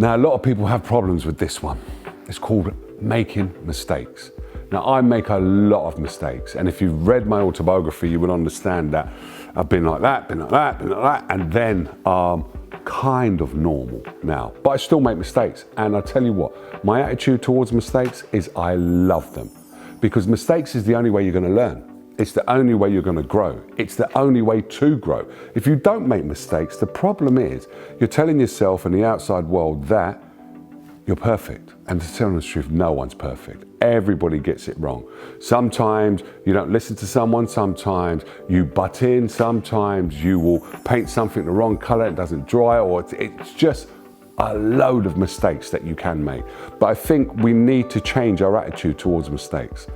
Now, a lot of people have problems with this one. It's called making mistakes. Now, I make a lot of mistakes, and if you've read my autobiography, you will understand that I've been like that, been like that, been like that, and then kind of normal now. But I still make mistakes, and I tell you what, my attitude towards mistakes is I love them, because mistakes is the only way you're going to learn. It's the only way you're going to grow. It's the only way to grow. If you don't make mistakes, the problem is you're telling yourself and the outside world that you're perfect. And to tell the truth, no one's perfect. Everybody gets it wrong. Sometimes you don't listen to someone, sometimes you butt in, sometimes you will paint something the wrong color, it doesn't dry, or it's just a load of mistakes that you can make. But I think we need to change our attitude towards mistakes.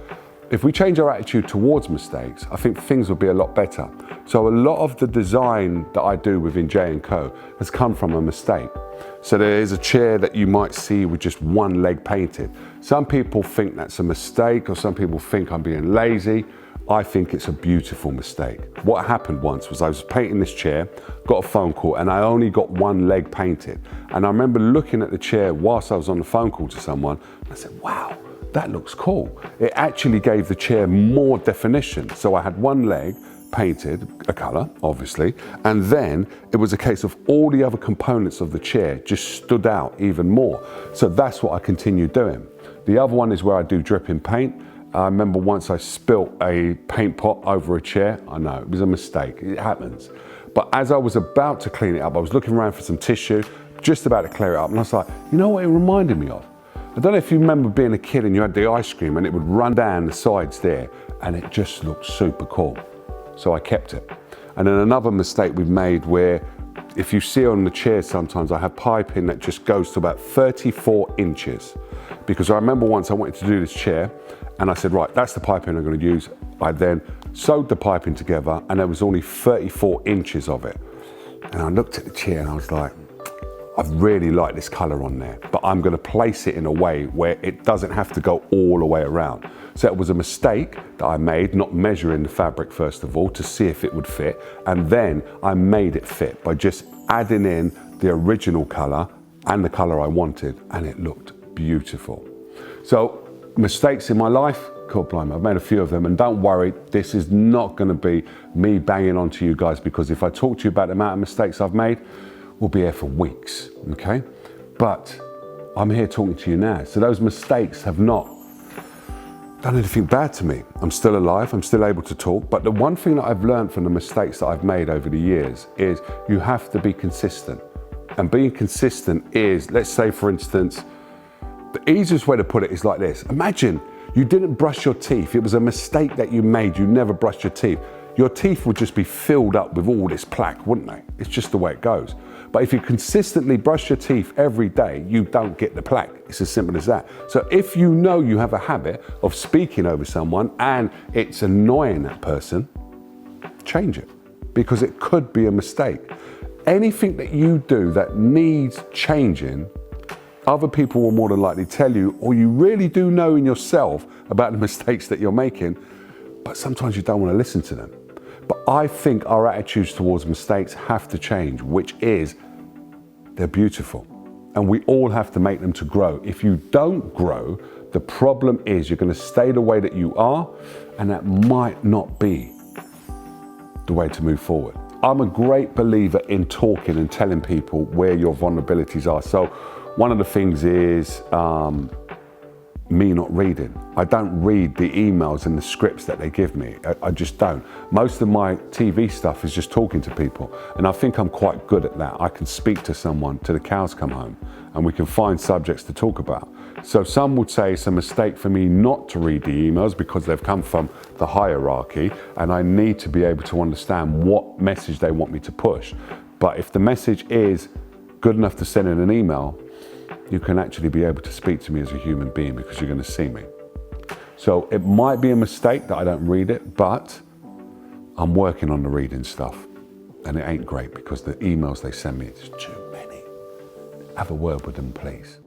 If we change our attitude towards mistakes, I think things will be a lot better. So a lot of the design that I do within J&Co has come from a mistake. So there is a chair that you might see with just one leg painted. Some people think that's a mistake, or some people think I'm being lazy. I think it's a beautiful mistake. What happened once was I was painting this chair, got a phone call, and I only got one leg painted. And I remember looking at the chair whilst I was on the phone call to someone, and I said, wow, that looks cool. It actually gave the chair more definition. So I had one leg painted, a color, obviously, and then it was a case of all the other components of the chair just stood out even more. So that's what I continue doing. The other one is where I do dripping paint. I remember once I spilt a paint pot over a chair. I know, it was a mistake, it happens. But as I was about to clean it up, I was looking around for some tissue, just about to clear it up, and I was like, you know what it reminded me of? I don't know if you remember being a kid and you had the ice cream and it would run down the sides there, and it just looked super cool. So I kept it. And then another mistake we've made where, if you see on the chairs sometimes, I have piping that just goes to about 34 inches. Because I remember once I wanted to do this chair, and I said, right, that's the piping I'm going to use. I then sewed the piping together, and there was only 34 inches of it. And I looked at the chair and I was like, I really like this color on there, but I'm going to place it in a way where it doesn't have to go all the way around. So it was a mistake that I made, not measuring the fabric first of all to see if it would fit, and then I made it fit by just adding in the original color and the color I wanted, and it looked beautiful. So mistakes in my life, God blimey, I've made a few of them, and don't worry, this is not going to be me banging on to you guys, because if I talk to you about the amount of mistakes I've made, we'll be here for weeks, okay? But I'm here talking to you now. So those mistakes have not done anything bad to me. I'm still alive, I'm still able to talk. But the one thing that I've learned from the mistakes that I've made over the years is you have to be consistent. And being consistent is, let's say for instance, the easiest way to put it is like this. Imagine you didn't brush your teeth. It was a mistake that you made, you never brushed your teeth. Your teeth would just be filled up with all this plaque, wouldn't they? It's just the way it goes. But if you consistently brush your teeth every day, you don't get the plaque. It's as simple as that. So if you know you have a habit of speaking over someone and it's annoying that person, change it, because it could be a mistake. Anything that you do that needs changing, other people will more than likely tell you, or you really do know in yourself about the mistakes that you're making, but sometimes you don't want to listen to them. But I think our attitudes towards mistakes have to change, which is they're beautiful. And we all have to make them to grow. If you don't grow, the problem is you're going to stay the way that you are, and that might not be the way to move forward. I'm a great believer in talking and telling people where your vulnerabilities are. So one of the things is me not reading. I don't read the emails and the scripts that they give me. I just don't. Most of my TV stuff is just talking to people, and I think I'm quite good at that. I can speak to someone till the cows come home, and we can find subjects to talk about. So some would say it's a mistake for me not to read the emails because they've come from the hierarchy, and I need to be able to understand what message they want me to push. But if the message is good enough to send in an email, you can actually be able to speak to me as a human being, because you're going to see me. So it might be a mistake that I don't read it, but I'm working on the reading stuff. And it ain't great because the emails they send me, it's too many. Have a word with them, please.